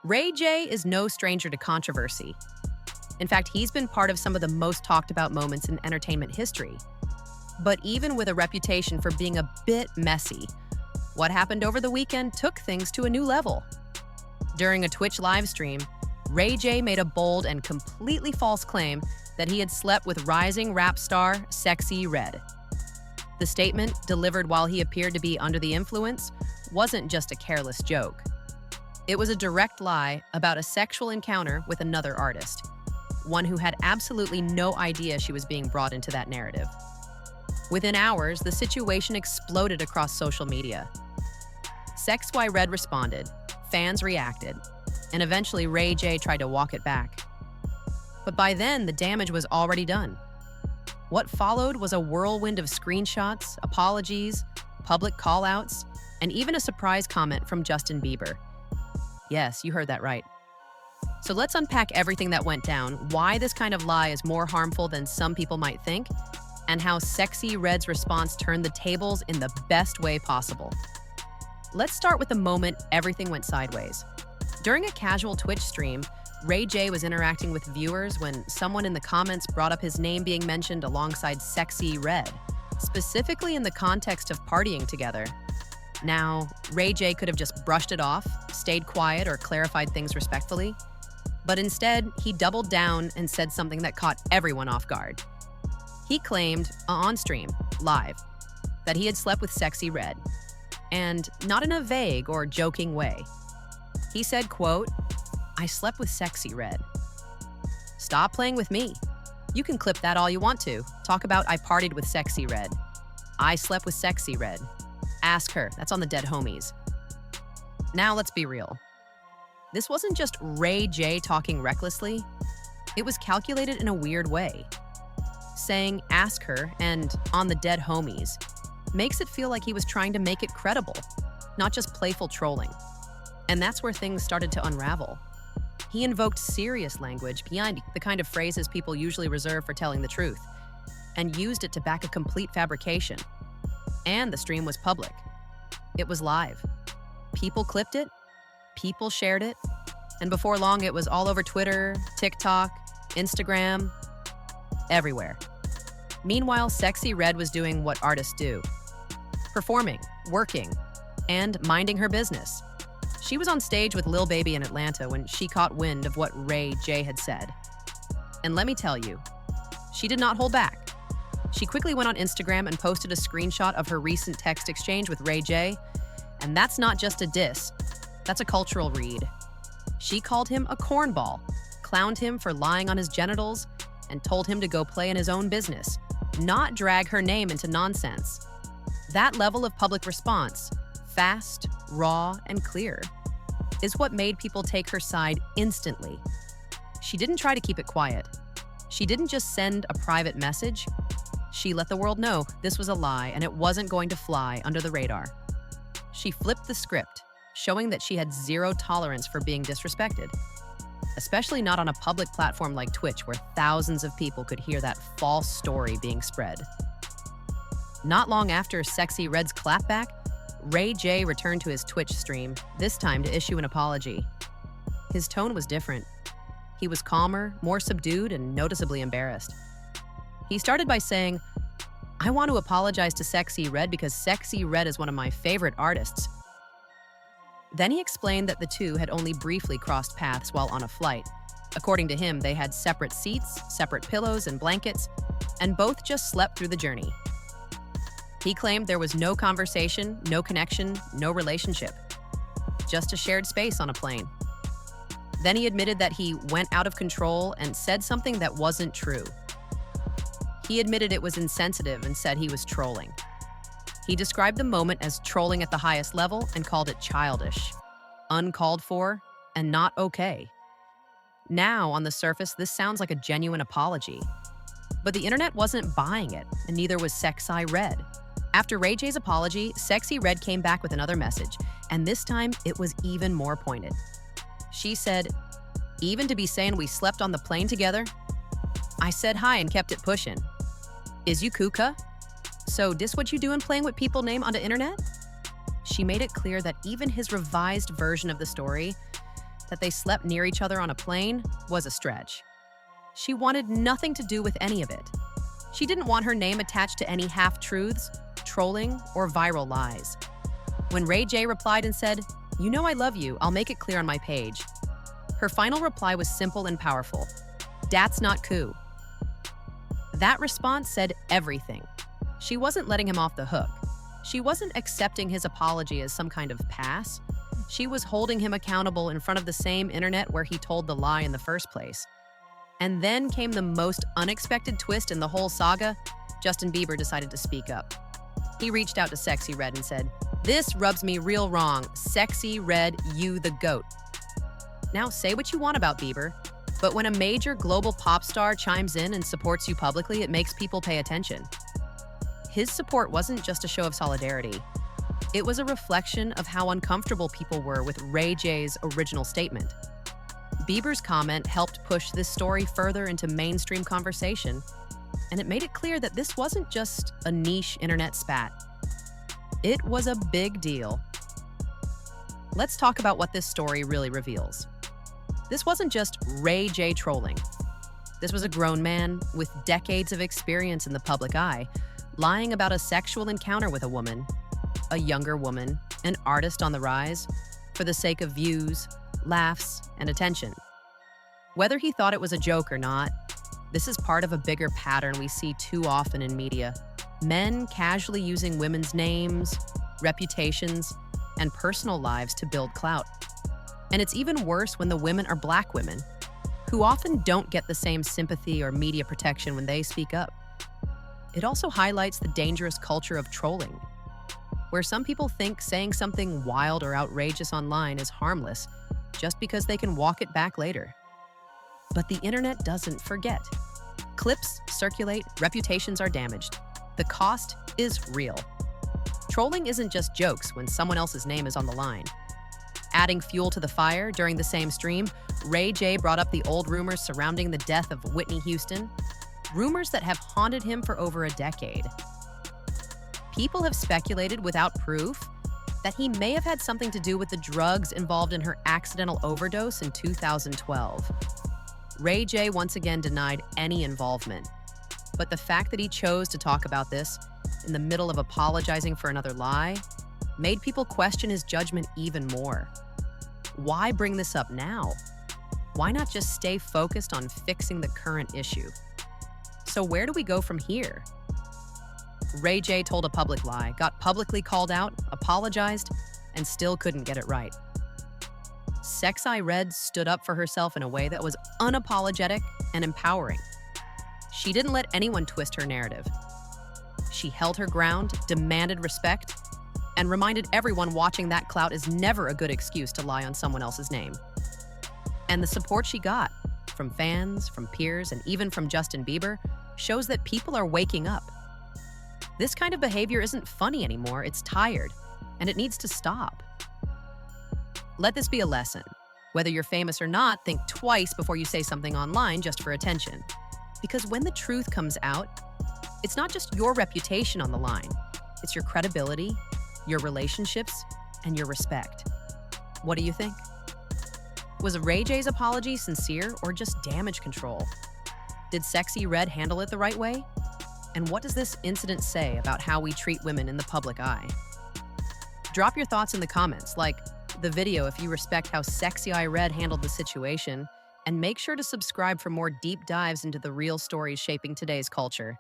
Ray J is no stranger to controversy. In fact, he's been part of some of the most talked about moments in entertainment history. But even with a reputation for being a bit messy, what happened over the weekend took things to a new level. During a Twitch livestream, Ray J made a bold and completely false claim that he had slept with rising rap star Sexyy Red. The statement, delivered while he appeared to be under the influence, wasn't just a careless joke. It was a direct lie about a sexual encounter with another artist, one who had absolutely no idea she was being brought into that narrative. Within hours, the situation exploded across social media. Sexyy Red responded, fans reacted, and eventually Ray J tried to walk it back. But by then, the damage was already done. What followed was a whirlwind of screenshots, apologies, public call-outs, and even a surprise comment from Justin Bieber. Yes, you heard that right. So let's unpack everything that went down, why this kind of lie is more harmful than some people might think, and how Sexyy Red's response turned the tables in the best way possible. Let's start with the moment everything went sideways. During a casual Twitch stream, Ray J was interacting with viewers when someone in the comments brought up his name being mentioned alongside Sexyy Red, specifically in the context of partying together. Now, Ray J could have just brushed it off, stayed quiet, or clarified things respectfully. But instead, he doubled down and said something that caught everyone off guard. He claimed, on stream, live, that he had slept with Sexyy Red, and not in a vague or joking way. He said, quote, "I slept with Sexyy Red. Stop playing with me. You can clip that all you want to. Talk about I partied with Sexyy Red. I slept with Sexyy Red. Ask her, that's on the dead homies." Now let's be real. This wasn't just Ray J talking recklessly. It was calculated in a weird way. Saying ask her and on the dead homies makes it feel like he was trying to make it credible, not just playful trolling. And that's where things started to unravel. He invoked serious language behind the kind of phrases people usually reserve for telling the truth, and used it to back a complete fabrication. And the stream was public. It was live. People clipped it, people shared it, and before long it was all over Twitter, TikTok, Instagram, everywhere. Meanwhile, Sexyy Red was doing what artists do: performing, working, and minding her business. She was on stage with Lil Baby in Atlanta when she caught wind of what Ray J had said. And let me tell you, she did not hold back. She quickly went on Instagram and posted a screenshot of her recent text exchange with Ray J, and that's not just a diss, that's a cultural read. She called him a cornball, clowned him for lying on his genitals, and told him to go play in his own business, not drag her name into nonsense. That level of public response, fast, raw, and clear, is what made people take her side instantly. She didn't try to keep it quiet. She didn't just send a private message. She let the world know this was a lie and it wasn't going to fly under the radar. She flipped the script, showing that she had zero tolerance for being disrespected, especially not on a public platform like Twitch where thousands of people could hear that false story being spread. Not long after Sexyy Red's clapback, Ray J returned to his Twitch stream, this time to issue an apology. His tone was different. He was calmer, more subdued, and noticeably embarrassed. He started by saying, "I want to apologize to Sexyy Red because Sexyy Red is one of my favorite artists." Then he explained that the two had only briefly crossed paths while on a flight. According to him, they had separate seats, separate pillows and blankets, and both just slept through the journey. He claimed there was no conversation, no connection, no relationship, just a shared space on a plane. Then he admitted that he went out of control and said something that wasn't true. He admitted it was insensitive and said he was trolling. He described the moment as trolling at the highest level and called it childish, uncalled for, and not okay. Now, on the surface, this sounds like a genuine apology. But the internet wasn't buying it, and neither was Sexyy Red. After Ray J's apology, Sexyy Red came back with another message, and this time it was even more pointed. She said, "Even to be saying we slept on the plane together? I said hi and kept it pushing. Is you kuka? So this what you doing playing with people name on the internet?" She made it clear that even his revised version of the story that they slept near each other on a plane was a stretch. She wanted nothing to do with any of it. She didn't want her name attached to any half-truths, trolling, or viral lies. When Ray J replied and said, "You know I love you, I'll make it clear on my page," her final reply was simple and powerful. "Dat's not cool." That response said everything. She wasn't letting him off the hook. She wasn't accepting his apology as some kind of pass. She was holding him accountable in front of the same internet where he told the lie in the first place. And then came the most unexpected twist in the whole saga. Justin Bieber decided to speak up. He reached out to Sexyy Red and said, "This rubs me real wrong. Sexyy Red, you the GOAT." Now, say what you want about Bieber, but when a major global pop star chimes in and supports you publicly, it makes people pay attention. His support wasn't just a show of solidarity. It was a reflection of how uncomfortable people were with Ray J's original statement. Bieber's comment helped push this story further into mainstream conversation, and it made it clear that this wasn't just a niche internet spat. It was a big deal. Let's talk about what this story really reveals. This wasn't just Ray J trolling. This was a grown man with decades of experience in the public eye, lying about a sexual encounter with a woman, a younger woman, an artist on the rise, for the sake of views, laughs, and attention. Whether he thought it was a joke or not, this is part of a bigger pattern we see too often in media. Men casually using women's names, reputations, and personal lives to build clout. And it's even worse when the women are Black women, who often don't get the same sympathy or media protection when they speak up. It also highlights the dangerous culture of trolling, where some people think saying something wild or outrageous online is harmless just because they can walk it back later. But the internet doesn't forget. Clips circulate, reputations are damaged. The cost is real. Trolling isn't just jokes when someone else's name is on the line. Adding fuel to the fire, during the same stream, Ray J brought up the old rumors surrounding the death of Whitney Houston, rumors that have haunted him for over a decade. People have speculated without proof that he may have had something to do with the drugs involved in her accidental overdose in 2012. Ray J once again denied any involvement, but the fact that he chose to talk about this in the middle of apologizing for another lie made people question his judgment even more. Why bring this up now? Why not just stay focused on fixing the current issue? So where do we go from here? Ray J told a public lie, got publicly called out, apologized, and still couldn't get it right. Sexyy Red stood up for herself in a way that was unapologetic and empowering. She didn't let anyone twist her narrative. She held her ground, demanded respect, and reminded everyone watching that clout is never a good excuse to lie on someone else's name. And the support she got, from fans, from peers, and even from Justin Bieber, shows that people are waking up. This kind of behavior isn't funny anymore, it's tired, and it needs to stop. Let this be a lesson. Whether you're famous or not, think twice before you say something online just for attention. Because when the truth comes out, it's not just your reputation on the line, it's your credibility, your relationships, and your respect. What do you think? Was Ray J's apology sincere or just damage control? Did Sexyy Red handle it the right way? And what does this incident say about how we treat women in the public eye? Drop your thoughts in the comments, like the video if you respect how Sexyy Red handled the situation, and make sure to subscribe for more deep dives into the real stories shaping today's culture.